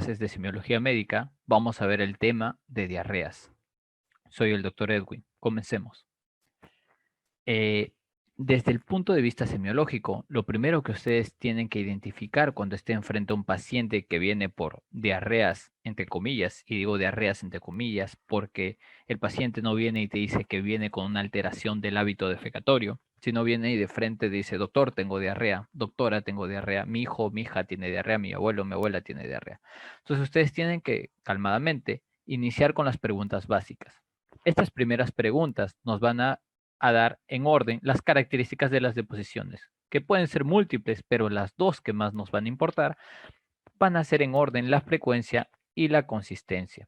clases de semiología médica vamos a ver el tema de diarreas. Soy el doctor Edwin. Comencemos. Desde el punto de vista semiológico, lo primero que ustedes tienen que identificar cuando estén frente a un paciente que viene por diarreas, entre comillas, y digo diarreas entre comillas, porque el paciente no viene y te dice que viene con una alteración del hábito defecatorio, sino viene y de frente dice, doctor, tengo diarrea, doctora, tengo diarrea, mi hijo, mi hija tiene diarrea, mi abuelo, mi abuela tiene diarrea. Entonces ustedes tienen que, calmadamente, iniciar con las preguntas básicas. Estas primeras preguntas nos van a dar en orden las características de las deposiciones, que pueden ser múltiples, pero las dos que más nos van a importar van a ser en orden la frecuencia y la consistencia.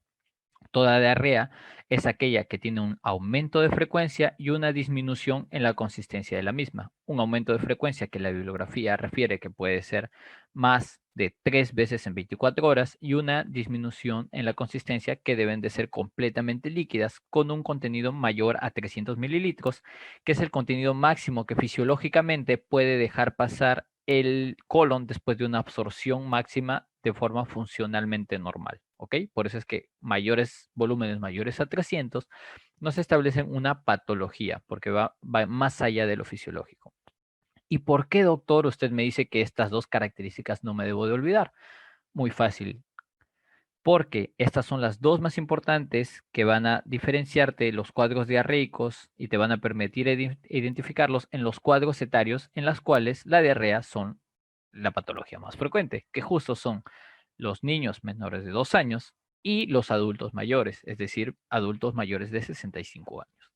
Toda diarrea es aquella que tiene un aumento de frecuencia y una disminución en la consistencia de la misma. Un aumento de frecuencia que la bibliografía refiere que puede ser más de 3 veces en 24 horas y una disminución en la consistencia que deben de ser completamente líquidas con un contenido mayor a 300 mililitros, que es el contenido máximo que fisiológicamente puede dejar pasar el colon después de una absorción máxima de forma funcionalmente normal, ¿ok? Por eso es que mayores volúmenes mayores a 300 nos establecen una patología, porque va más allá de lo fisiológico. ¿Y por qué, doctor, usted me dice que estas dos características no me debo de olvidar? Muy fácil, porque estas son las dos más importantes que van a diferenciarte los cuadros diarreicos y te van a permitir identificarlos en los cuadros etarios en las cuales la diarrea son la patología más frecuente, que justo son los niños menores de 2 años y los adultos mayores, es decir, adultos mayores de 65 años.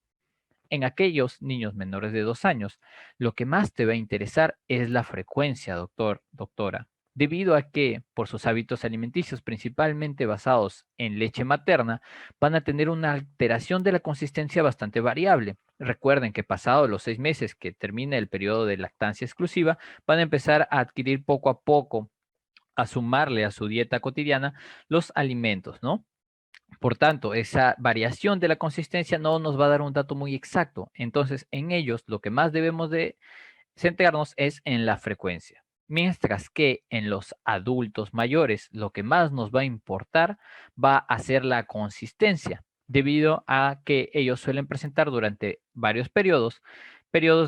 En aquellos niños menores de 2 años, lo que más te va a interesar es la frecuencia, doctor, doctora, debido a que por sus hábitos alimenticios, principalmente basados en leche materna, van a tener una alteración de la consistencia bastante variable. Recuerden que pasados los 6 meses que termina el periodo de lactancia exclusiva, van a empezar a adquirir poco a poco, a sumarle a su dieta cotidiana los alimentos, ¿no? Por tanto, esa variación de la consistencia no nos va a dar un dato muy exacto. Entonces, en ellos lo que más debemos de centrarnos es en la frecuencia. Mientras que en los adultos mayores lo que más nos va a importar va a ser la consistencia, debido a que ellos suelen presentar durante varios periodos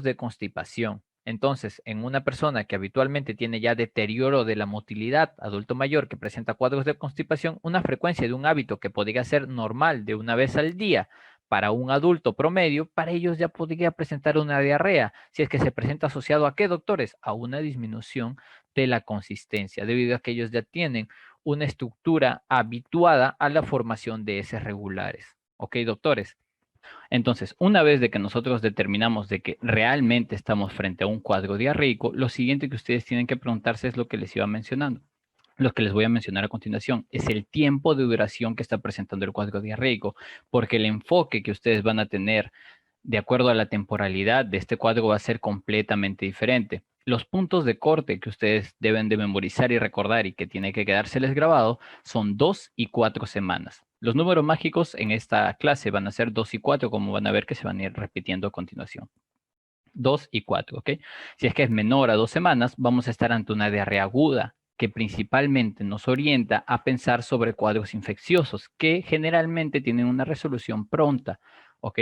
de constipación. Entonces, en una persona que habitualmente tiene ya deterioro de la motilidad, adulto mayor que presenta cuadros de constipación, una frecuencia de un hábito que podría ser normal de una vez al día para un adulto promedio, para ellos ya podría presentar una diarrea, si es que se presenta asociado a qué, doctores, a una disminución de la consistencia, debido a que ellos ya tienen una estructura habituada a la formación de heces regulares. ¿Ok, doctores? Entonces, una vez de que nosotros determinamos de que realmente estamos frente a un cuadro diarreico, lo siguiente que ustedes tienen que preguntarse es lo que les iba mencionando. Lo que les voy a mencionar a continuación es el tiempo de duración que está presentando el cuadro diarreico, porque el enfoque que ustedes van a tener de acuerdo a la temporalidad de este cuadro va a ser completamente diferente. Los puntos de corte que ustedes deben de memorizar y recordar y que tiene que quedárseles grabado son 2 y 4 semanas. Los números mágicos en esta clase van a ser 2 y 4, como van a ver que se van a ir repitiendo a continuación. 2 y 4, ¿ok? Si es que es menor a 2 semanas, vamos a estar ante una diarrea aguda, que principalmente nos orienta a pensar sobre cuadros infecciosos, que generalmente tienen una resolución pronta, ¿ok?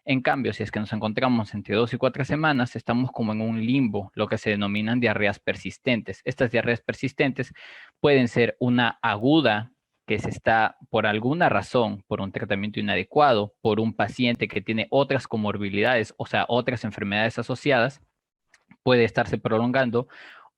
En cambio, si es que nos encontramos entre 2 y 4 semanas, estamos como en un limbo, lo que se denominan diarreas persistentes. Estas diarreas persistentes pueden ser una aguda, que se está por alguna razón, por un tratamiento inadecuado, por un paciente que tiene otras comorbilidades, o sea, otras enfermedades asociadas, puede estarse prolongando,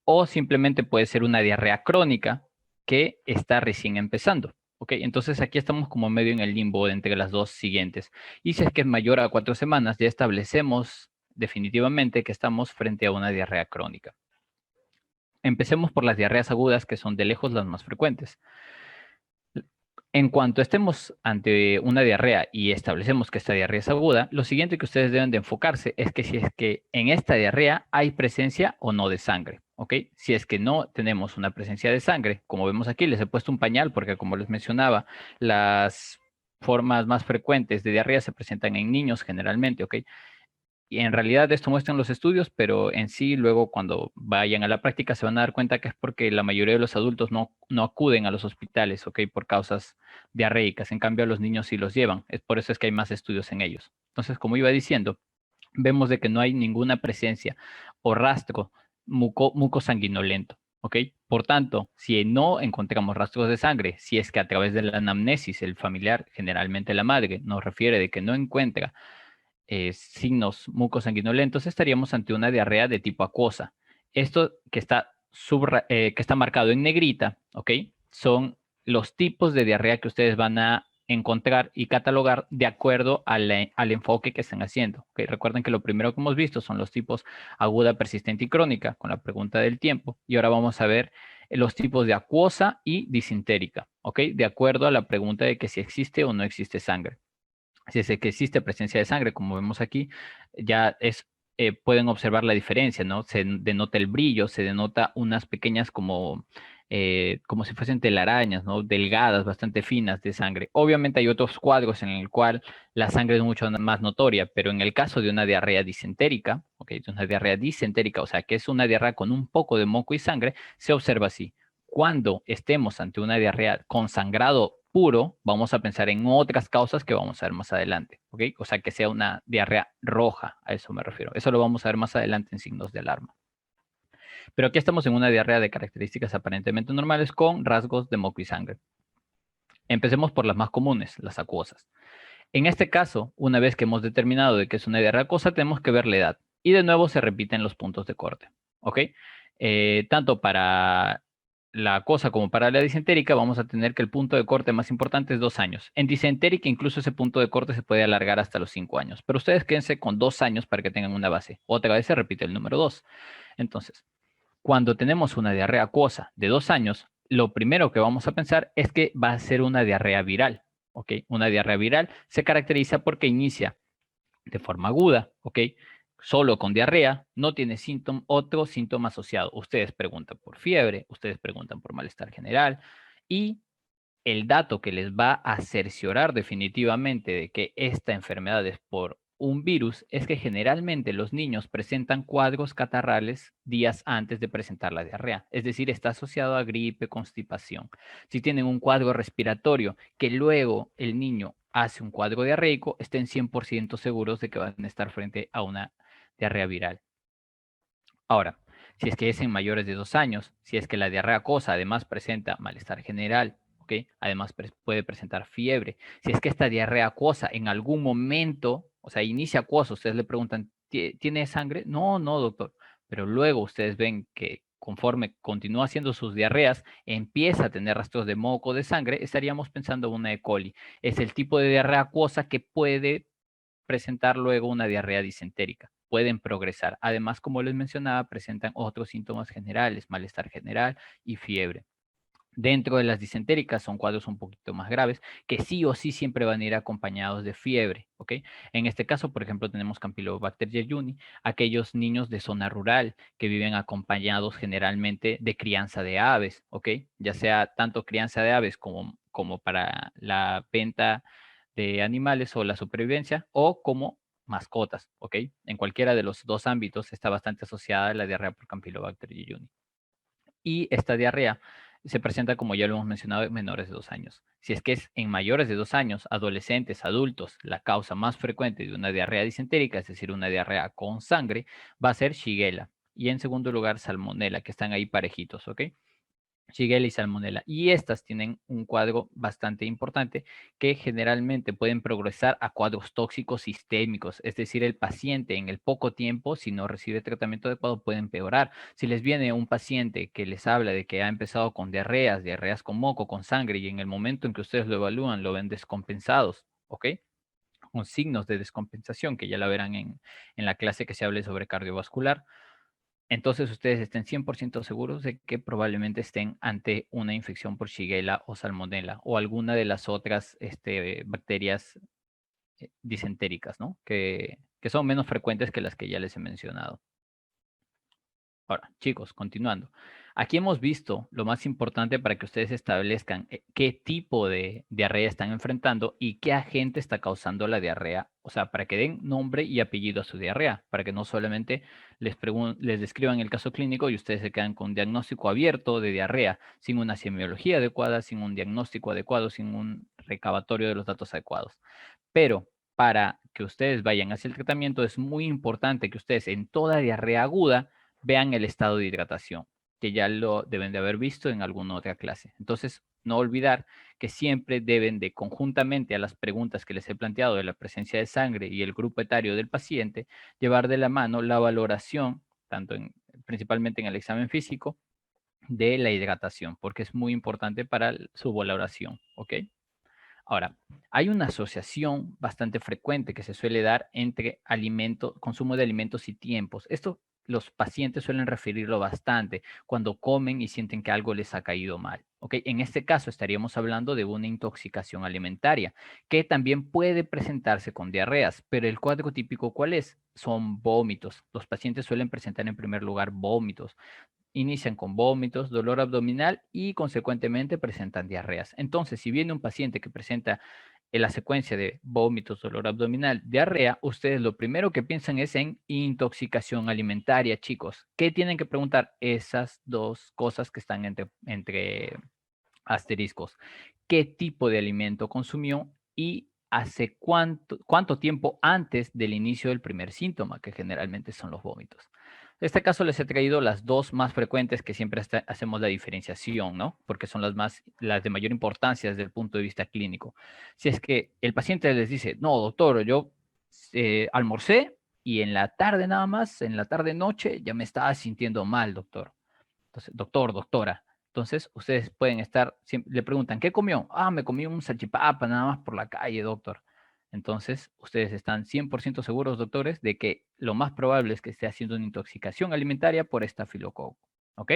o simplemente puede ser una diarrea crónica que está recién empezando. ¿Ok? Entonces aquí estamos como medio en el limbo entre las dos siguientes. Y si es que es mayor a 4 semanas, ya establecemos definitivamente que estamos frente a una diarrea crónica. Empecemos por las diarreas agudas, que son de lejos las más frecuentes. En cuanto estemos ante una diarrea y establecemos que esta diarrea es aguda, lo siguiente que ustedes deben de enfocarse es que si es que en esta diarrea hay presencia o no de sangre, ¿ok? Si es que no tenemos una presencia de sangre, como vemos aquí, les he puesto un pañal porque como les mencionaba, las formas más frecuentes de diarrea se presentan en niños generalmente, ¿ok? Y en realidad esto muestran los estudios, pero en sí luego cuando vayan a la práctica se van a dar cuenta que es porque la mayoría de los adultos no acuden a los hospitales, ¿ok? Por causas diarreicas. En cambio, a los niños sí los llevan. Es por eso es que hay más estudios en ellos. Entonces, como iba diciendo, vemos de que no hay ninguna presencia o rastro mucosanguinolento, ¿ok? Por tanto, si no encontramos rastros de sangre, si es que a través de la anamnesis el familiar, generalmente la madre, nos refiere de que no encuentra signos mucosanguinolentos, estaríamos ante una diarrea de tipo acuosa. Esto que está marcado en negrita, ¿ok? Son los tipos de diarrea que ustedes van a encontrar y catalogar de acuerdo al enfoque que estén haciendo. ¿Okay? Recuerden que lo primero que hemos visto son los tipos aguda, persistente y crónica, con la pregunta del tiempo. Y ahora vamos a ver los tipos de acuosa y disintérica, ¿ok? De acuerdo a la pregunta de que si existe o no existe sangre. Si es que existe presencia de sangre, como vemos aquí, ya pueden observar la diferencia, ¿no? Se denota el brillo, se denota unas pequeñas como si fuesen telarañas, ¿no? Delgadas, bastante finas de sangre. Obviamente hay otros cuadros en el cual la sangre es mucho más notoria, pero en el caso de una diarrea disentérica, ¿ok? De una diarrea disentérica, o sea, que es una diarrea con un poco de moco y sangre, se observa así. Cuando estemos ante una diarrea con sangrado puro, vamos a pensar en otras causas que vamos a ver más adelante, ¿ok? O sea, que sea una diarrea roja, a eso me refiero. Eso lo vamos a ver más adelante en signos de alarma. Pero aquí estamos en una diarrea de características aparentemente normales con rasgos de moco y sangre. Empecemos por las más comunes, las acuosas. En este caso, una vez que hemos determinado de que es una diarrea acuosa, tenemos que ver la edad. Y de nuevo se repiten los puntos de corte, ¿ok? Tanto para la cosa como para la disentérica, vamos a tener que el punto de corte más importante es 2 años. En disentérica, incluso ese punto de corte se puede alargar hasta los 5 años. Pero ustedes quédense con 2 años para que tengan una base. Otra vez se repite el número 2. Entonces, cuando tenemos una diarrea acuosa de 2 años, lo primero que vamos a pensar es que va a ser una diarrea viral. ¿Ok? Una diarrea viral se caracteriza porque inicia de forma aguda, ¿ok? Solo con diarrea, no tiene otro síntoma asociado. Ustedes preguntan por fiebre, ustedes preguntan por malestar general y el dato que les va a cerciorar definitivamente de que esta enfermedad es por un virus es que generalmente los niños presentan cuadros catarrales días antes de presentar la diarrea. Es decir, está asociado a gripe, constipación. Si tienen un cuadro respiratorio que luego el niño hace un cuadro diarreico, estén 100% seguros de que van a estar frente a una diarrea viral. Ahora, si es que es en mayores de 2 años, si es que la diarrea acuosa además presenta malestar general, ¿ok? Además puede presentar fiebre. Si es que esta diarrea acuosa en algún momento, o sea, inicia acuosa, ustedes le preguntan, ¿tiene sangre? No, no, doctor. Pero luego ustedes ven que conforme continúa haciendo sus diarreas, empieza a tener rastros de moco, de sangre, estaríamos pensando en una E. coli. Es el tipo de diarrea acuosa que puede presentar luego una diarrea disentérica. Pueden progresar. Además, como les mencionaba, presentan otros síntomas generales, malestar general y fiebre. Dentro de las disentéricas son cuadros un poquito más graves que sí o sí siempre van a ir acompañados de fiebre, ¿ok? En este caso, por ejemplo, tenemos Campylobacter jejuni, aquellos niños de zona rural que viven acompañados generalmente de crianza de aves, ¿ok? Ya sea tanto crianza de aves como para la venta de animales o la supervivencia o como mascotas, ¿ok? En cualquiera de los dos ámbitos está bastante asociada a la diarrea por Campylobacter jejuni. Y esta diarrea se presenta, como ya lo hemos mencionado, en menores de 2 años. Si es que es en mayores de 2 años, adolescentes, adultos, la causa más frecuente de una diarrea disentérica, es decir, una diarrea con sangre, va a ser Shigella. Y en segundo lugar, Salmonella, que están ahí parejitos, ¿ok? Shigella y Salmonella. Y estas tienen un cuadro bastante importante que generalmente pueden progresar a cuadros tóxicos sistémicos, es decir, el paciente en el poco tiempo, si no recibe tratamiento adecuado, puede empeorar. Si les viene un paciente que les habla de que ha empezado con diarreas con moco, con sangre, y en el momento en que ustedes lo evalúan, lo ven descompensados, ¿ok? Con signos de descompensación, que ya la verán en la clase que se hable sobre cardiovascular, entonces ustedes estén 100% seguros de que probablemente estén ante una infección por Shigella o Salmonella o alguna de las otras bacterias disentéricas, ¿no? Que son menos frecuentes que las que ya les he mencionado. Ahora, chicos, continuando. Aquí hemos visto lo más importante para que ustedes establezcan qué tipo de diarrea están enfrentando y qué agente está causando la diarrea O sea, para que den nombre y apellido a su diarrea, para que no solamente les describan el caso clínico y ustedes se quedan con un diagnóstico abierto de diarrea, sin una semiología adecuada, sin un diagnóstico adecuado, sin un recabatorio de los datos adecuados. Pero para que ustedes vayan hacia el tratamiento es muy importante que ustedes en toda diarrea aguda vean el estado de hidratación, que ya lo deben de haber visto en alguna otra clase. Entonces, no olvidar que siempre deben de conjuntamente a las preguntas que les he planteado de la presencia de sangre y el grupo etario del paciente, llevar de la mano la valoración, principalmente en el examen físico, de la hidratación, porque es muy importante para su valoración, ¿ok? Ahora, hay una asociación bastante frecuente que se suele dar entre consumo de alimentos y tiempos. Esto los pacientes suelen referirlo bastante cuando comen y sienten que algo les ha caído mal. ¿Ok? En este caso estaríamos hablando de una intoxicación alimentaria que también puede presentarse con diarreas, pero el cuadro típico ¿cuál es? Son vómitos. Los pacientes suelen presentar en primer lugar vómitos. Inician con vómitos, dolor abdominal y consecuentemente presentan diarreas. Entonces, si viene un paciente que presenta en la secuencia de vómitos, dolor abdominal, diarrea, ustedes lo primero que piensan es en intoxicación alimentaria, chicos. ¿Qué tienen que preguntar? Esas dos cosas que están entre asteriscos. ¿Qué tipo de alimento consumió y hace cuánto tiempo antes del inicio del primer síntoma, que generalmente son los vómitos? En este caso les he traído las dos más frecuentes que siempre hacemos la diferenciación, ¿no? Porque son las de mayor importancia desde el punto de vista clínico. Si es que el paciente les dice, no, doctor, yo almorcé y en la tarde nada más, en la tarde-noche, ya me estaba sintiendo mal, doctor. Entonces, doctor, doctora. Entonces, ustedes pueden estar, le preguntan, ¿qué comió? Ah, me comí un salchipapa nada más por la calle, doctor. Entonces, ustedes están 100% seguros, doctores, de que lo más probable es que esté haciendo una intoxicación alimentaria por estafilococo. ¿Ok?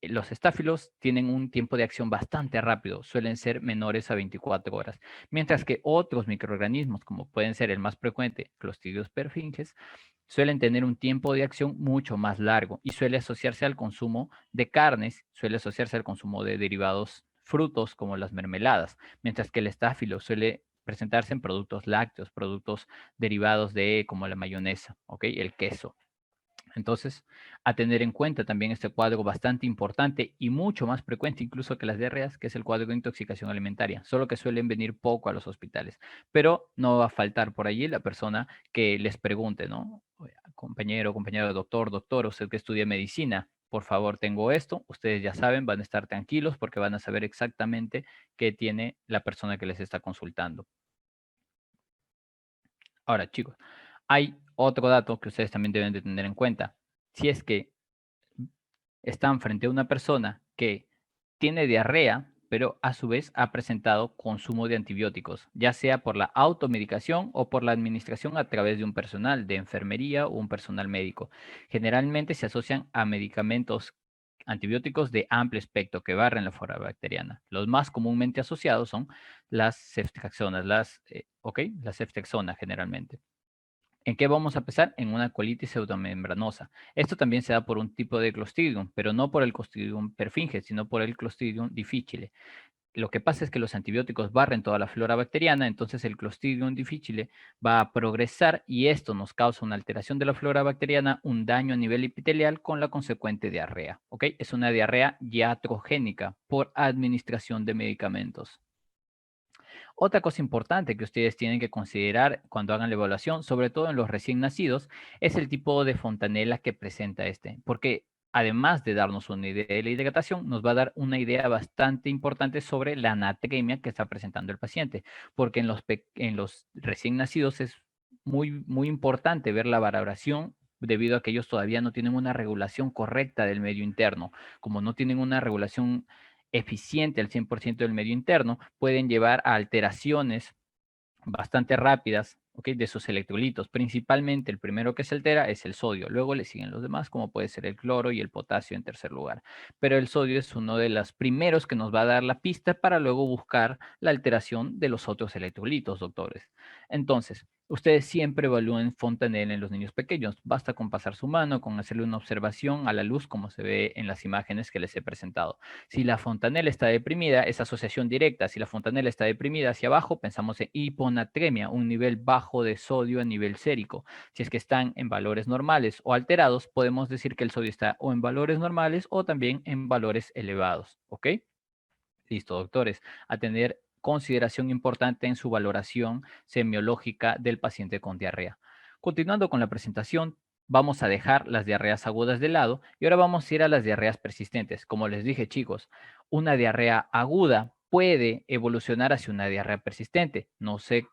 Los estáfilos tienen un tiempo de acción bastante rápido, suelen ser menores a 24 horas, mientras que otros microorganismos, como pueden ser el más frecuente, Clostridium perfringens, suelen tener un tiempo de acción mucho más largo y suele asociarse al consumo de carnes, suele asociarse al consumo de derivados frutos como las mermeladas, mientras que el estáfilo suele presentarse en productos lácteos, productos derivados de como la mayonesa, ¿ok? El queso. Entonces, a tener en cuenta también este cuadro bastante importante y mucho más frecuente incluso que las diarreas, que es el cuadro de intoxicación alimentaria, solo que suelen venir poco a los hospitales. Pero no va a faltar por allí la persona que les pregunte, ¿no? Compañero, compañero, doctor, doctor, usted que estudia medicina, por favor, tengo esto. Ustedes ya saben, van a estar tranquilos porque van a saber exactamente qué tiene la persona que les está consultando. Ahora, chicos, hay otro dato que ustedes también deben de tener en cuenta. Si es que están frente a una persona que tiene diarrea, pero a su vez ha presentado consumo de antibióticos, ya sea por la automedicación o por la administración a través de un personal de enfermería o un personal médico. Generalmente se asocian a medicamentos antibióticos de amplio espectro que barren la flora bacteriana. Los más comúnmente asociados son las ceftriaxonas, la ceftriaxona generalmente. ¿En qué vamos a empezar? En una colitis pseudomembranosa. Esto también se da por un tipo de Clostridium, pero no por el Clostridium perfringens, sino por el Clostridium difficile. Lo que pasa es que los antibióticos barren toda la flora bacteriana, entonces el Clostridium difficile va a progresar y esto nos causa una alteración de la flora bacteriana, un daño a nivel epitelial con la consecuente diarrea. ¿Ok? Es una diarrea iatrogénica por administración de medicamentos. Otra cosa importante que ustedes tienen que considerar cuando hagan la evaluación, sobre todo en los recién nacidos, es el tipo de fontanela que presenta este, porque además de darnos una idea de la hidratación, nos va a dar una idea bastante importante sobre la anatremia que está presentando el paciente, porque en los recién nacidos es muy importante ver la valoración debido a que ellos todavía no tienen una regulación correcta del medio interno. Como no tienen una regulación eficiente al 100% del medio interno, pueden llevar a alteraciones bastante rápidas, ¿ok? De sus electrolitos. Principalmente el primero que se altera es el sodio, luego le siguen los demás, como puede ser el cloro y el potasio en tercer lugar. Pero el sodio es uno de los primeros que nos va a dar la pista para luego buscar la alteración de los otros electrolitos, doctores. Entonces, Ustedes siempre evalúen Fontanelle en los niños pequeños. Basta con pasar su mano, con hacerle una observación a la luz, como se ve en las imágenes que les he presentado. Si la Fontanelle está deprimida, es asociación directa. Si la Fontanelle está deprimida hacia abajo, pensamos en hiponatremia, un nivel bajo de sodio a nivel sérico. Si es que están en valores normales o alterados, podemos decir que el sodio está o en valores normales o también en valores elevados. ¿Ok? Listo, doctores. A tener consideración importante en su valoración semiológica del paciente con diarrea. Continuando con la presentación, vamos a dejar las diarreas agudas de lado y ahora vamos a ir a las diarreas persistentes. Como les dije, chicos, una diarrea aguda puede evolucionar hacia una diarrea persistente. No se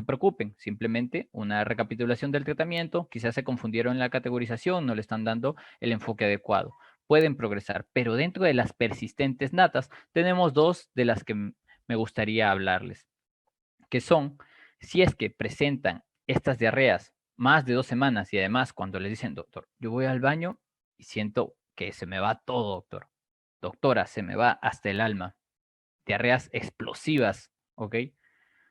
preocupen, simplemente una recapitulación del tratamiento. Quizás se confundieron en la categorización, no le están dando el enfoque adecuado. Pueden progresar, pero dentro de las persistentes natas tenemos dos de las que me gustaría hablarles, que son, si es que presentan estas diarreas más de 2 semanas y además cuando les dicen, doctor, yo voy al baño y siento que se me va todo, doctor. Doctora, se me va hasta el alma. Diarreas explosivas, ¿ok?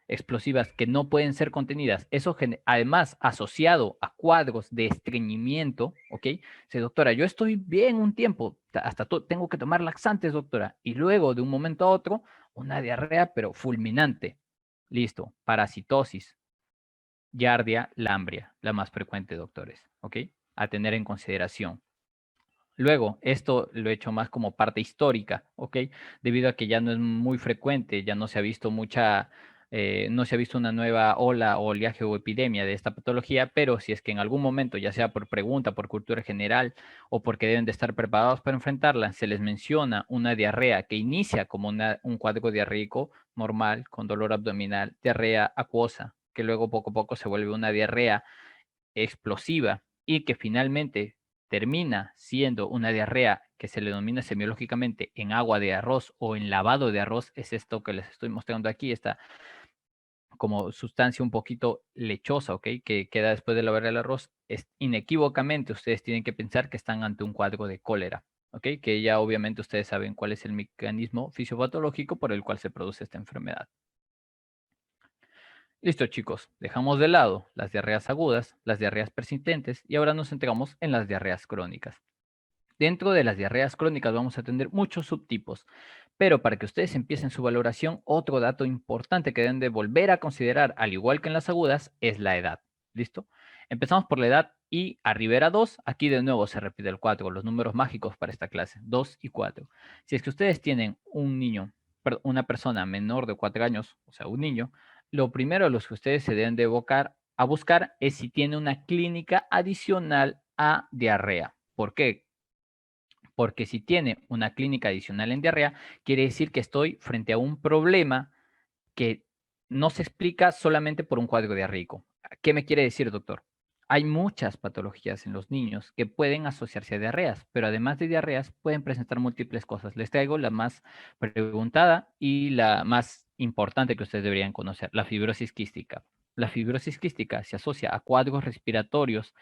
Explosivas que no pueden ser contenidas. Eso además asociado a cuadros de estreñimiento, ¿ok? Dice, doctora, yo estoy bien un tiempo, hasta tengo que tomar laxantes, doctora, y luego de un momento a otro, una diarrea, pero fulminante. Listo, parasitosis, Giardia lambria, la más frecuente, doctores, ¿ok? A tener en consideración. Luego, esto lo he hecho más como parte histórica, ¿ok? Debido a que ya no es muy frecuente, ya no se ha visto no se ha visto una nueva ola o oleaje o epidemia de esta patología, pero si es que en algún momento, ya sea por pregunta, por cultura general o porque deben de estar preparados para enfrentarla, se les menciona una diarrea que inicia como un cuadro diarreico normal, con dolor abdominal, diarrea acuosa, que luego poco a poco se vuelve una diarrea explosiva y que finalmente termina siendo una diarrea que se le denomina semiológicamente en agua de arroz o en lavado de arroz, es esto que les estoy mostrando aquí, esta como sustancia un poquito lechosa, ¿ok? Que queda después de lavar el arroz, es inequívocamente ustedes tienen que pensar que están ante un cuadro de cólera, ¿ok? Que ya obviamente ustedes saben cuál es el mecanismo fisiopatológico por el cual se produce esta enfermedad. Listo, chicos, dejamos de lado las diarreas agudas, las diarreas persistentes y ahora nos centramos en las diarreas crónicas. Dentro de las diarreas crónicas vamos a tener muchos subtipos, pero para que ustedes empiecen su valoración, otro dato importante que deben de volver a considerar, al igual que en las agudas, es la edad. ¿Listo? Empezamos por la edad y arriba era 2, aquí de nuevo se repite el 4, los números mágicos para esta clase, 2 y 4. Si es que ustedes tienen un niño, una persona menor de 4 años, o sea, un niño, lo primero a los que ustedes se deben de a buscar es si tiene una clínica adicional a diarrea. ¿Por qué? Porque si tiene una clínica adicional en diarrea, quiere decir que estoy frente a un problema que no se explica solamente por un cuadro diarreico. ¿Qué me quiere decir, doctor? Hay muchas patologías en los niños que pueden asociarse a diarreas, pero además de diarreas pueden presentar múltiples cosas. Les traigo la más preguntada y la más importante que ustedes deberían conocer, la fibrosis quística. La fibrosis quística se asocia a cuadros respiratorios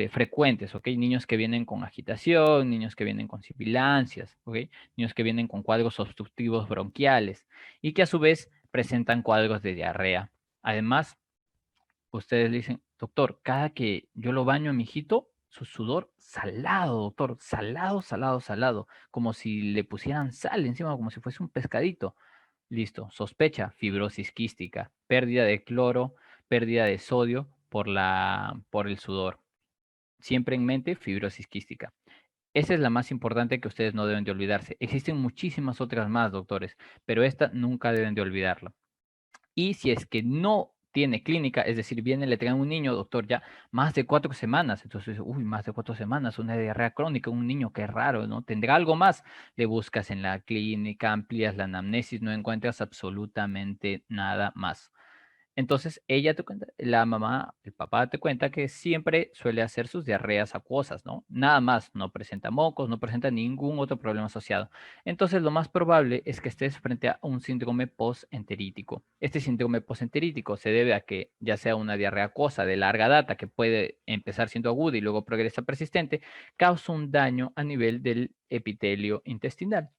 frecuentes, ¿ok? Niños que vienen con agitación, niños que vienen con sibilancias, ¿ok? Niños que vienen con cuadros obstructivos bronquiales y que a su vez presentan cuadros de diarrea. Además, ustedes dicen, doctor, cada que yo lo baño a mi hijito, su sudor salado, doctor, salado, salado, salado, como si le pusieran sal encima, como si fuese un pescadito. Listo, sospecha, fibrosis quística, pérdida de cloro, pérdida de sodio por el sudor. Siempre en mente, fibrosis quística. Esa es la más importante que ustedes no deben de olvidarse. Existen muchísimas otras más, doctores, pero esta nunca deben de olvidarla. Y si es que no tiene clínica, es decir, viene, le traen un niño, doctor, ya más de 4 semanas, entonces, uy, más de 4 semanas, una diarrea crónica, un niño, qué raro, ¿no? ¿Tendrá algo más? Le buscas en la clínica, amplias la anamnesis, no encuentras absolutamente nada más. Entonces ella te cuenta, la mamá, el papá te cuenta que siempre suele hacer sus diarreas acuosas, ¿no? Nada más, no presenta mocos, no presenta ningún otro problema asociado. Entonces lo más probable es que estés frente a un síndrome postenterítico. Este síndrome postenterítico se debe a que ya sea una diarrea acuosa de larga data que puede empezar siendo aguda y luego progresa persistente, causa un daño a nivel del epitelio intestinal.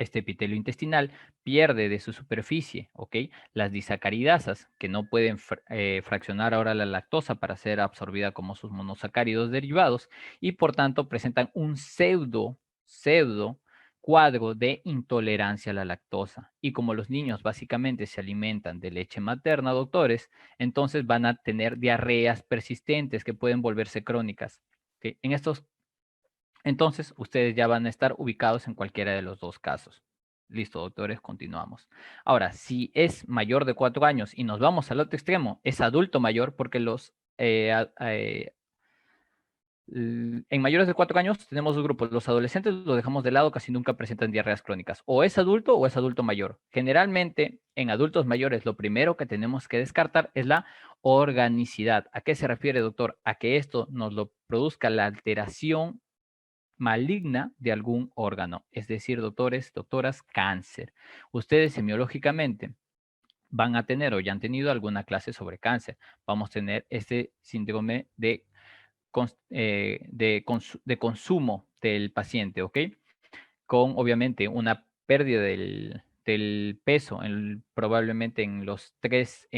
este epitelio intestinal pierde de su superficie, ¿ok? Las disacaridasas, que no pueden fraccionar ahora la lactosa para ser absorbida como sus monosacáridos derivados, y por tanto presentan un pseudo cuadro de intolerancia a la lactosa. Y como los niños básicamente se alimentan de leche materna, doctores, entonces van a tener diarreas persistentes que pueden volverse crónicas. ¿Ok? Entonces, ustedes ya van a estar ubicados en cualquiera de los dos casos. Listo, doctores, continuamos. Ahora, si es mayor de 4 años y nos vamos al otro extremo, es adulto mayor porque en mayores de 4 años tenemos dos grupos. Los adolescentes los dejamos de lado, casi nunca presentan diarreas crónicas. O es adulto mayor. Generalmente, en adultos mayores, lo primero que tenemos que descartar es la organicidad. ¿A qué se refiere, doctor? A que esto nos lo produzca la alteración maligna de algún órgano, es decir, doctores, doctoras, cáncer. Ustedes semiológicamente van a tener o ya han tenido alguna clase sobre cáncer. Vamos a tener este síndrome de, de consumo del paciente, ¿ok? Con obviamente una pérdida del peso probablemente en los 3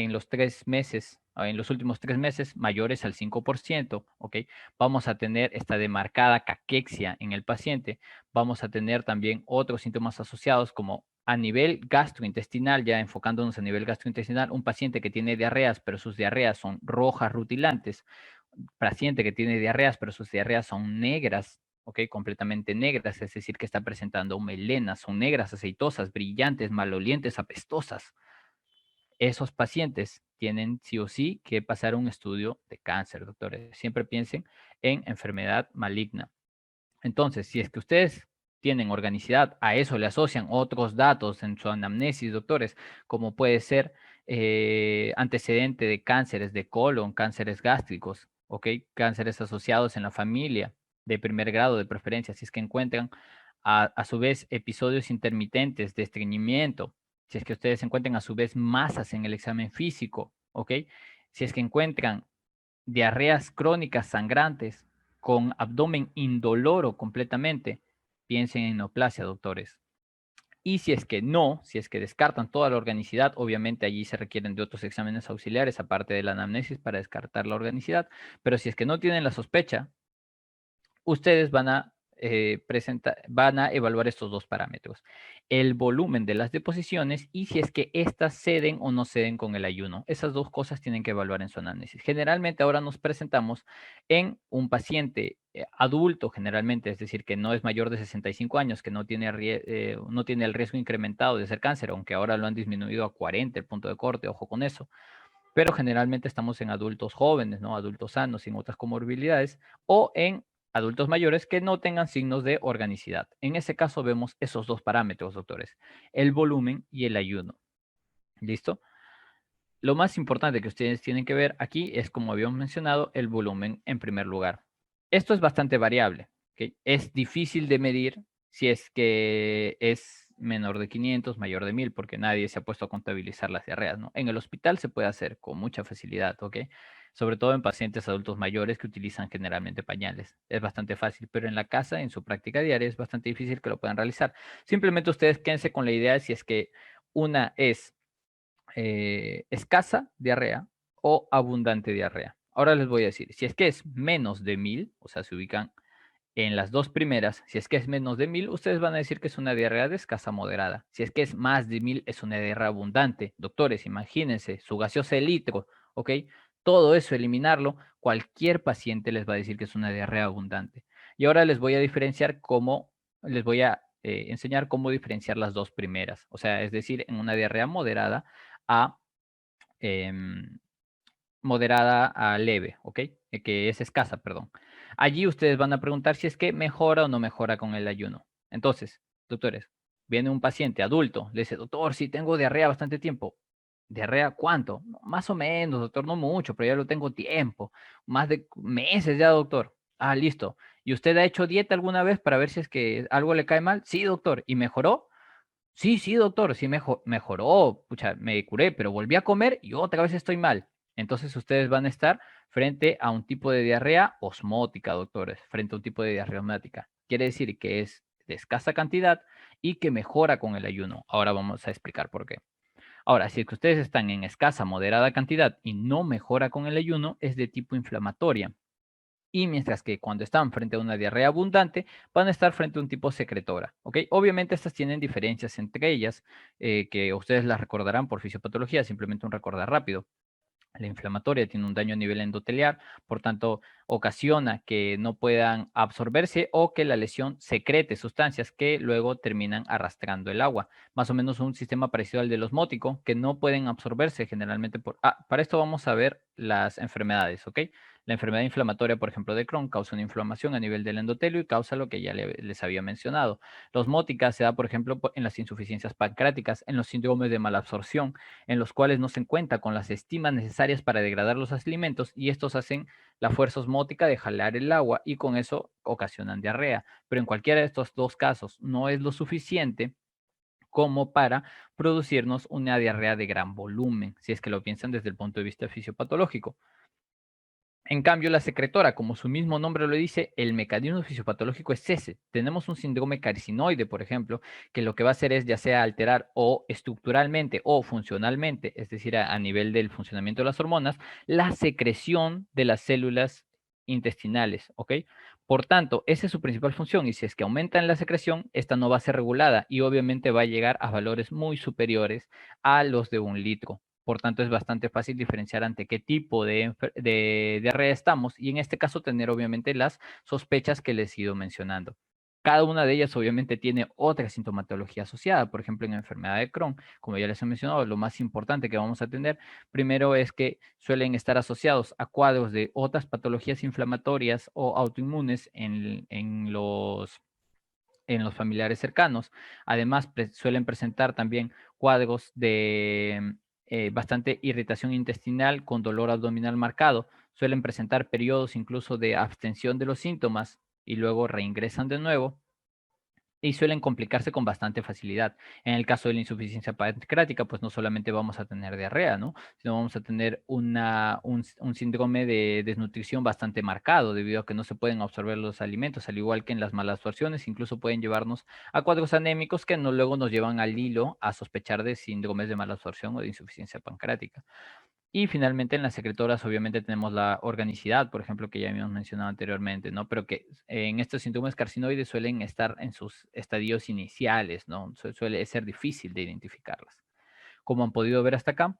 meses, en los últimos 3 meses mayores al 5%, ¿ok? Vamos a tener esta demarcada caquexia en el paciente. Vamos a tener también otros síntomas asociados como a nivel gastrointestinal, ya enfocándonos a nivel gastrointestinal, un paciente que tiene diarreas, pero sus diarreas son rojas rutilantes, paciente que tiene diarreas, pero sus diarreas son negras, ¿ok? Completamente negras, es decir, que está presentando melenas, son negras, aceitosas, brillantes, malolientes, apestosas. Esos pacientes tienen sí o sí que pasar un estudio de cáncer, doctores. Siempre piensen en enfermedad maligna. Entonces, si es que ustedes tienen organicidad, a eso le asocian otros datos en su anamnesis, doctores, como puede ser antecedente de cánceres de colon, cánceres gástricos, ¿ok? Cánceres asociados en la familia de primer grado de preferencia, si es que encuentran a su vez episodios intermitentes de estreñimiento, si es que ustedes encuentran a su vez masas en el examen físico, ¿ok? Si es que encuentran diarreas crónicas sangrantes con abdomen indoloro completamente, piensen en neoplasia, doctores. Y si es que no, si es que descartan toda la organicidad, obviamente allí se requieren de otros exámenes auxiliares, aparte de la anamnesis, para descartar la organicidad. Pero si es que no tienen la sospecha, ustedes van a evaluar estos dos parámetros, el volumen de las deposiciones y si es que éstas ceden o no ceden con el ayuno. Esas dos cosas tienen que evaluar en su análisis. Generalmente ahora nos presentamos en un paciente adulto, generalmente, es decir, que no es mayor de 65 años, que no tiene el riesgo incrementado de ser cáncer, aunque ahora lo han disminuido a 40 el punto de corte, ojo con eso. Pero generalmente estamos en adultos jóvenes, ¿no? Adultos sanos, sin otras comorbilidades, o en adultos mayores que no tengan signos de organicidad. En ese caso vemos esos dos parámetros, doctores, el volumen y el ayuno. ¿Listo? Lo más importante que ustedes tienen que ver aquí es, como habíamos mencionado, el volumen en primer lugar. Esto es bastante variable, ¿ok? Es difícil de medir si es que es menor de 500, mayor de 1000, porque nadie se ha puesto a contabilizar las diarreas, ¿no? En el hospital se puede hacer con mucha facilidad, ¿ok? Sobre todo en pacientes adultos mayores que utilizan generalmente pañales. Es bastante fácil, pero en la casa, en su práctica diaria, es bastante difícil que lo puedan realizar. Simplemente ustedes quédense con la idea de si es que una es escasa diarrea o abundante diarrea. Ahora les voy a decir, si es que es menos de 1000, o sea, se ubican en las dos primeras, si es que es menos de 1000, ustedes van a decir que es una diarrea de escasa moderada. Si es que es más de 1000, es una diarrea abundante. Doctores, imagínense, su gaseosa de litro, ¿ok? Todo eso, eliminarlo, cualquier paciente les va a decir que es una diarrea abundante. Y ahora les voy a diferenciar les voy a enseñar cómo diferenciar las dos primeras. O sea, es decir, en una diarrea a em, moderada a leve, ¿ok? Que es escasa, perdón. Allí ustedes van a preguntar si es que mejora o no mejora con el ayuno. Entonces, doctores, viene un paciente adulto, le dice, doctor, si tengo diarrea bastante tiempo. ¿Diarrea cuánto? Más o menos, doctor, no mucho, pero ya lo tengo tiempo. Más de meses ya, doctor. Ah, listo. ¿Y usted ha hecho dieta alguna vez para ver si es que algo le cae mal? Sí, doctor. ¿Y mejoró? Sí, sí, doctor, sí mejoró, pucha, me curé, pero volví a comer y otra vez estoy mal. Entonces ustedes van a estar frente a un tipo de diarrea osmótica, doctores, frente a un tipo de diarrea osmática. Quiere decir que es de escasa cantidad y que mejora con el ayuno. Ahora vamos a explicar por qué. Ahora, si es que ustedes están en escasa, moderada cantidad y no mejora con el ayuno, es de tipo inflamatoria. Y mientras que cuando están frente a una diarrea abundante, van a estar frente a un tipo secretora, ¿ok? Obviamente estas tienen diferencias entre ellas, que ustedes las recordarán por fisiopatología, simplemente un recordar rápido. La inflamatoria tiene un daño a nivel endotelial, por tanto, ocasiona que no puedan absorberse o que la lesión secrete sustancias que luego terminan arrastrando el agua. Más o menos un sistema parecido al del osmótico, que no pueden absorberse generalmente por... para esto vamos a ver las enfermedades, ¿ok? La enfermedad inflamatoria, por ejemplo, de Crohn, causa una inflamación a nivel del endotelio y causa lo que ya les había mencionado. La osmótica se da, por ejemplo, en las insuficiencias pancreáticas, en los síndromes de malabsorción, en los cuales no se cuenta con las enzimas necesarias para degradar los alimentos y estos hacen la fuerza osmótica de jalar el agua y con eso ocasionan diarrea. Pero en cualquiera de estos dos casos no es lo suficiente como para producirnos una diarrea de gran volumen, si es que lo piensan desde el punto de vista fisiopatológico. En cambio, la secretora, como su mismo nombre lo dice, el mecanismo fisiopatológico es ese. Tenemos un síndrome carcinoide, por ejemplo, que lo que va a hacer es ya sea alterar o estructuralmente o funcionalmente, es decir, a nivel del funcionamiento de las hormonas, la secreción de las células intestinales, ¿ok? Por tanto, esa es su principal función y si es que aumenta en la secreción, esta no va a ser regulada y obviamente va a llegar a valores muy superiores a los de 1 litro. Por tanto, es bastante fácil diferenciar ante qué tipo de diarrea estamos y en este caso tener obviamente las sospechas que les he ido mencionando. Cada una de ellas obviamente tiene otra sintomatología asociada. Por ejemplo, en la enfermedad de Crohn, como ya les he mencionado, lo más importante que vamos a tener primero es que suelen estar asociados a cuadros de otras patologías inflamatorias o autoinmunes en los familiares cercanos. Además, suelen presentar también cuadros de bastante irritación intestinal con dolor abdominal marcado. Suelen presentar periodos incluso de abstención de los síntomas y luego reingresan de nuevo y suelen complicarse con bastante facilidad. En el caso de la insuficiencia pancreática, pues no solamente vamos a tener diarrea, ¿no? Sino vamos a tener un síndrome de desnutrición bastante marcado, debido a que no se pueden absorber los alimentos, al igual que en las malabsorciones, incluso pueden llevarnos a cuadros anémicos que luego nos llevan al hilo a sospechar de síndromes de malabsorción o de insuficiencia pancreática. Y finalmente en las secretoras obviamente tenemos la organicidad, por ejemplo, que ya habíamos mencionado anteriormente, ¿no? Pero que en estos síndromes carcinoides suelen estar en sus estadios iniciales, ¿no? Suele ser difícil de identificarlas. Como han podido ver hasta acá,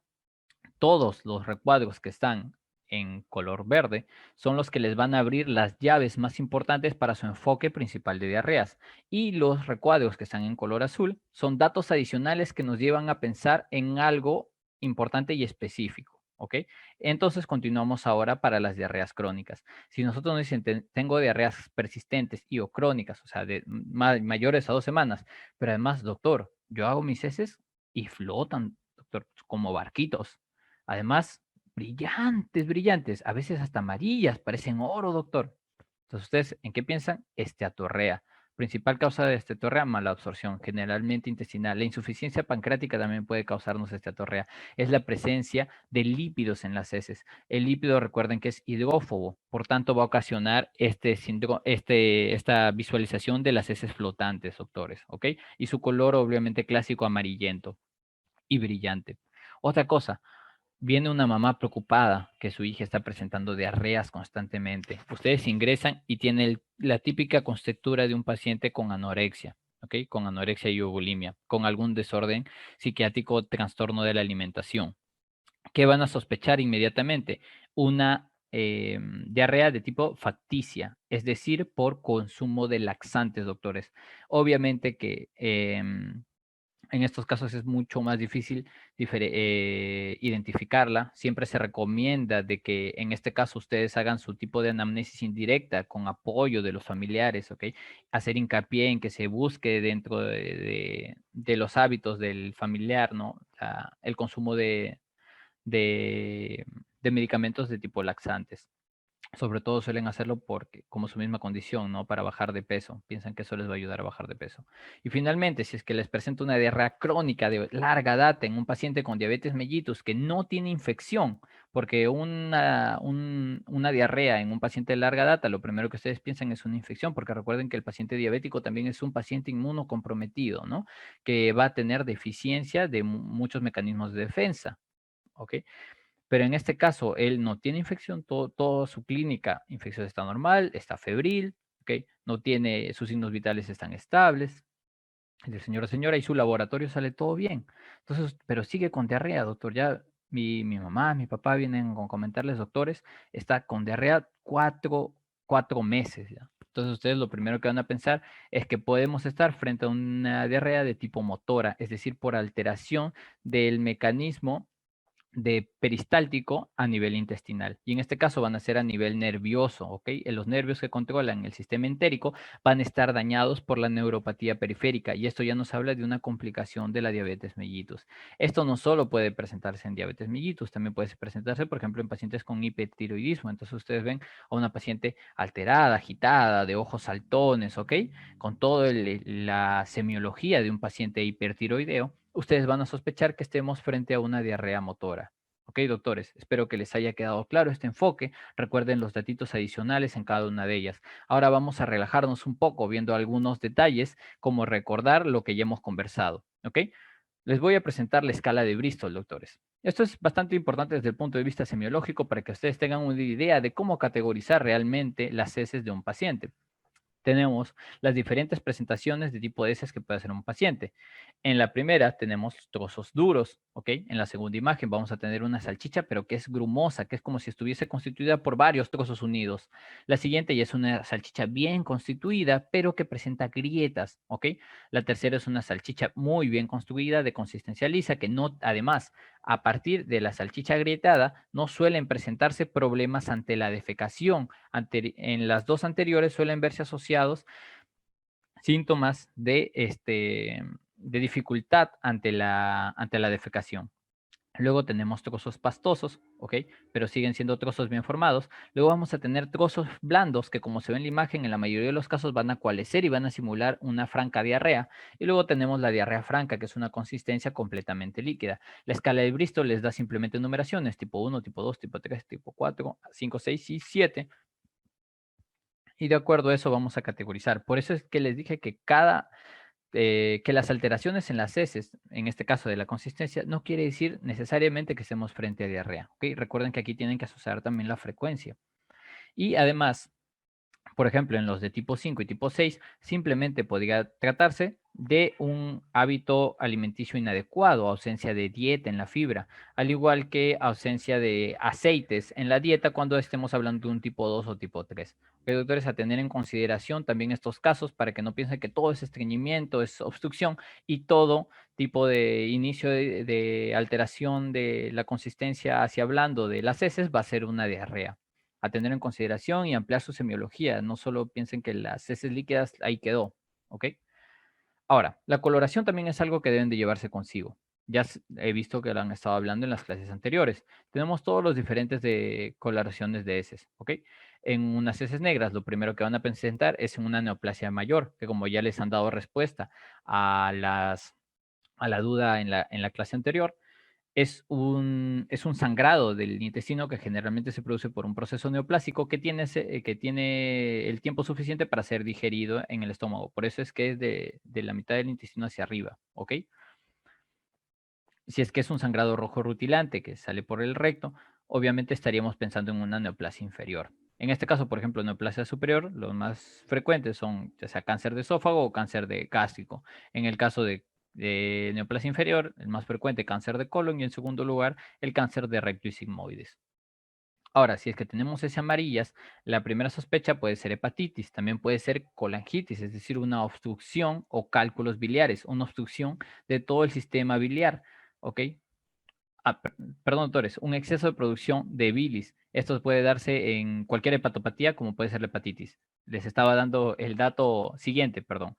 todos los recuadros que están en color verde son los que les van a abrir las llaves más importantes para su enfoque principal de diarreas. Y los recuadros que están en color azul son datos adicionales que nos llevan a pensar en algo importante y específico. ¿Ok? Entonces continuamos ahora para las diarreas crónicas. Si nosotros nos dicen, tengo diarreas persistentes y o crónicas, o sea, de mayores a 2 semanas, pero además, doctor, yo hago mis heces y flotan, doctor, como barquitos. Además, brillantes, brillantes, a veces hasta amarillas, parecen oro, doctor. Entonces, ¿ustedes en qué piensan? Esteatorrea. Principal causa de esteatorrea, mala absorción, generalmente intestinal. La insuficiencia pancreática también puede causarnos esteatorrea. Es la presencia de lípidos en las heces. El lípido, recuerden que es hidrófobo, por tanto va a ocasionar esta visualización de las heces flotantes, doctores, ¿ok? Y su color obviamente clásico amarillento y brillante. Otra cosa, viene una mamá preocupada que su hija está presentando diarreas constantemente. Ustedes ingresan y tiene la típica constitura de un paciente con anorexia, ¿ok? Con anorexia y bulimia, con algún desorden psiquiátrico o trastorno de la alimentación. ¿Qué van a sospechar inmediatamente? Una diarrea de tipo facticia, es decir, por consumo de laxantes, doctores. Obviamente que en estos casos es mucho más difícil identificarla. Siempre se recomienda de que en este caso ustedes hagan su tipo de anamnesis indirecta con apoyo de los familiares, ¿ok? Hacer hincapié en que se busque dentro de los hábitos del familiar, ¿no? El consumo de, de medicamentos de tipo laxantes. Sobre todo suelen hacerlo porque, como su misma condición, ¿no? Para bajar de peso. Piensan que eso les va a ayudar a bajar de peso. Y finalmente, si es que les presenta una diarrea crónica de larga data en un paciente con diabetes mellitus que no tiene infección, porque una diarrea en un paciente de larga data, lo primero que ustedes piensan es una infección, porque recuerden que el paciente diabético también es un paciente inmunocomprometido, ¿no? Que va a tener deficiencia de muchos mecanismos de defensa, ¿ok? Pero en este caso, él no tiene infección, toda su clínica infecciosa está normal, está febril, ¿ok? No tiene, sus signos vitales están estables, el señor o señora, y su laboratorio sale todo bien. Entonces, pero sigue con diarrea, doctor. Ya mi mamá, mi papá vienen con comentarles, doctores, está con diarrea cuatro meses ya. Entonces, ustedes lo primero que van a pensar es que podemos estar frente a una diarrea de tipo motora, es decir, por alteración del mecanismo de peristáltico a nivel intestinal. Y en este caso van a ser a nivel nervioso, ¿ok? Los nervios que controlan el sistema entérico van a estar dañados por la neuropatía periférica y esto ya nos habla de una complicación de la diabetes mellitus. Esto no solo puede presentarse en diabetes mellitus, también puede presentarse, por ejemplo, en pacientes con hipertiroidismo. Entonces ustedes ven a una paciente alterada, agitada, de ojos saltones, ¿ok? Con toda la semiología de un paciente hipertiroideo, ustedes van a sospechar que estemos frente a una diarrea motora. Ok, doctores, espero que les haya quedado claro este enfoque. Recuerden los datitos adicionales en cada una de ellas. Ahora vamos a relajarnos un poco viendo algunos detalles, como recordar lo que ya hemos conversado. Ok, les voy a presentar la escala de Bristol, doctores. Esto es bastante importante desde el punto de vista semiológico para que ustedes tengan una idea de cómo categorizar realmente las heces de un paciente. Tenemos las diferentes presentaciones de tipo de heces que puede hacer un paciente. En la primera tenemos trozos duros, ¿ok? En la segunda imagen vamos a tener una salchicha, pero que es grumosa, que es como si estuviese constituida por varios trozos unidos. La siguiente ya es una salchicha bien constituida, pero que presenta grietas, ¿ok? La tercera es una salchicha muy bien construida, de consistencia lisa, que no, además, a partir de la salchicha agrietada, no suelen presentarse problemas ante la defecación. En las dos anteriores suelen verse asociados síntomas de dificultad ante la defecación. Luego tenemos trozos pastosos, ¿ok? Pero siguen siendo trozos bien formados. Luego vamos a tener trozos blandos que, como se ve en la imagen, en la mayoría de los casos van a coalescer y van a simular una franca diarrea. Y luego tenemos la diarrea franca, que es una consistencia completamente líquida. La escala de Bristol les da simplemente numeraciones, tipo 1, tipo 2, tipo 3, tipo 4, 5, 6 y 7. Y de acuerdo a eso vamos a categorizar. Por eso es que les dije que que las alteraciones en las heces, en este caso de la consistencia, no quiere decir necesariamente que estemos frente a diarrea. ¿Ok? Recuerden que aquí tienen que asociar también la frecuencia. Y además, por ejemplo, en los de tipo 5 y tipo 6, simplemente podría tratarse de un hábito alimenticio inadecuado, ausencia de dieta en la fibra, al igual que ausencia de aceites en la dieta cuando estemos hablando de un tipo 2 o tipo 3. Pero, doctores, a tener en consideración también estos casos para que no piensen que todo es estreñimiento, es obstrucción y todo tipo de inicio de alteración de la consistencia hacia hablando de las heces va a ser una diarrea a tener en consideración y ampliar su semiología. No solo piensen que las heces líquidas ahí quedó, ¿ok? Ahora, la coloración también es algo que deben de llevarse consigo. Ya he visto que lo han estado hablando en las clases anteriores. Tenemos todos los diferentes de coloraciones de heces, ¿ok? En unas heces negras, lo primero que van a presentar es una neoplasia mayor, que como ya les han dado respuesta a a la duda en la clase anterior, es un sangrado del intestino que generalmente se produce por un proceso neoplásico que tiene el tiempo suficiente para ser digerido en el estómago. Por eso es que es de la mitad del intestino hacia arriba, ¿ok? Si es que es un sangrado rojo rutilante que sale por el recto, obviamente estaríamos pensando en una neoplasia inferior. En este caso, por ejemplo, neoplasia superior, los más frecuentes son ya sea cáncer de esófago o cáncer de gástrico. En el caso de neoplasia inferior, el más frecuente cáncer de colon y en segundo lugar el cáncer de recto y sigmoides. Ahora, si es que tenemos ese amarillas, la primera sospecha puede ser hepatitis, también puede ser colangitis, es decir, una obstrucción o cálculos biliares, una obstrucción de todo el sistema biliar, ¿ok? Perdón, doctores, un exceso de producción de bilis. Esto puede darse en cualquier hepatopatía, como puede ser la hepatitis. Les estaba dando el dato siguiente, perdón.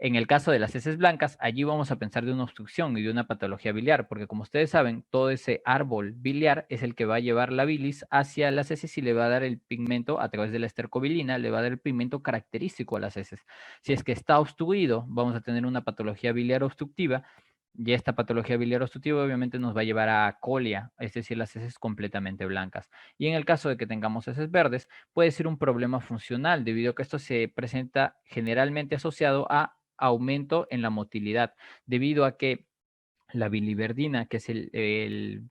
En el caso de las heces blancas, allí vamos a pensar de una obstrucción y de una patología biliar, porque como ustedes saben, todo ese árbol biliar es el que va a llevar la bilis hacia las heces y le va a dar el pigmento a través de la estercobilina, le va a dar el pigmento característico a las heces. Si es que está obstruido, vamos a tener una patología biliar obstructiva Y esta patología biliar obstructiva obviamente nos va a llevar a colia, es decir, las heces completamente blancas. Y en el caso de que tengamos heces verdes, puede ser un problema funcional, debido a que esto se presenta generalmente asociado a aumento en la motilidad, debido a que la biliverdina, que es el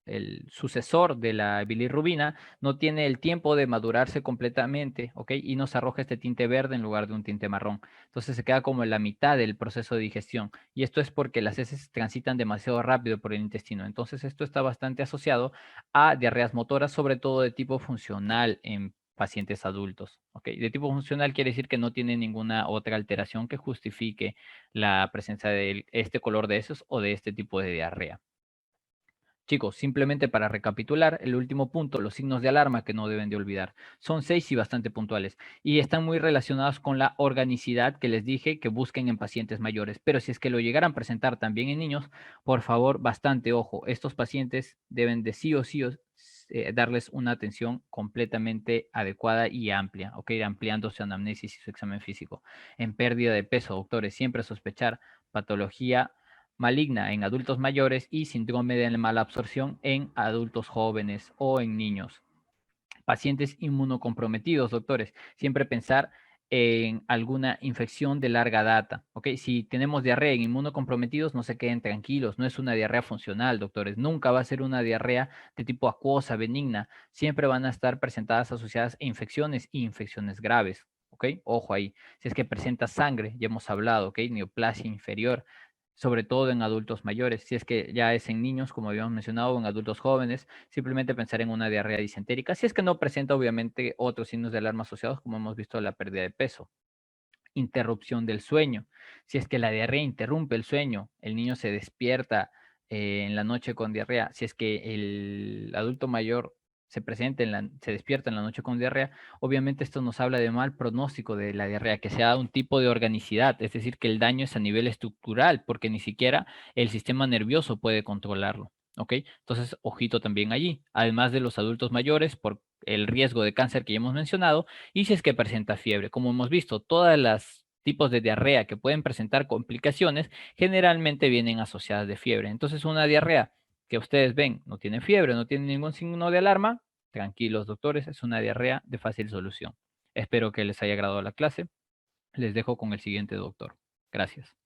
el sucesor de la bilirrubina, no tiene el tiempo de madurarse completamente, ¿ok? Y nos arroja este tinte verde en lugar de un tinte marrón. Entonces se queda como en la mitad del proceso de digestión. Y esto es porque las heces transitan demasiado rápido por el intestino. Entonces esto está bastante asociado a diarreas motoras, sobre todo de tipo funcional en pacientes adultos, ¿ok? De tipo funcional quiere decir que no tiene ninguna otra alteración que justifique la presencia de este color de heces o de este tipo de diarrea. Chicos, simplemente para recapitular, el último punto, los signos de alarma que no deben de olvidar. Son 6 y bastante puntuales y están muy relacionados con la organicidad que les dije que busquen en pacientes mayores. Pero si es que lo llegaran a presentar también en niños, por favor, bastante ojo. Estos pacientes deben de sí o sí darles una atención completamente adecuada y amplia, ¿ok? Ampliando su anamnesis y su examen físico. En pérdida de peso, doctores, siempre sospechar patología maligna en adultos mayores y síndrome de mala absorción en adultos jóvenes o en niños. Pacientes inmunocomprometidos, doctores, siempre pensar en alguna infección de larga data, ¿ok? Si tenemos diarrea en inmunocomprometidos, no se queden tranquilos, no es una diarrea funcional, doctores, nunca va a ser una diarrea de tipo acuosa, benigna, siempre van a estar presentadas asociadas a infecciones y infecciones graves, ¿ok? Ojo ahí, si es que presenta sangre, ya hemos hablado, ¿ok? Neoplasia inferior, sobre todo en adultos mayores, si es que ya es en niños, como habíamos mencionado, o en adultos jóvenes, simplemente pensar en una diarrea disentérica, si es que no presenta obviamente otros signos de alarma asociados, como hemos visto la pérdida de peso. Interrupción del sueño. Si es que la diarrea interrumpe el sueño, el niño se despierta en la noche con diarrea, si es que el adulto mayor se despierta en la noche con diarrea, obviamente esto nos habla de mal pronóstico de la diarrea, que sea un tipo de organicidad, es decir, que el daño es a nivel estructural, porque ni siquiera el sistema nervioso puede controlarlo. ¿Ok? Entonces, ojito también allí. Además de los adultos mayores, por el riesgo de cáncer que ya hemos mencionado, y si es que presenta fiebre. Como hemos visto, todas las tipos de diarrea que pueden presentar complicaciones generalmente vienen asociadas de fiebre. Entonces, una diarrea que ustedes ven no tiene fiebre, no tiene ningún signo de alarma, tranquilos doctores, es una diarrea de fácil solución. Espero que les haya agradado la clase. Les dejo con el siguiente doctor. Gracias.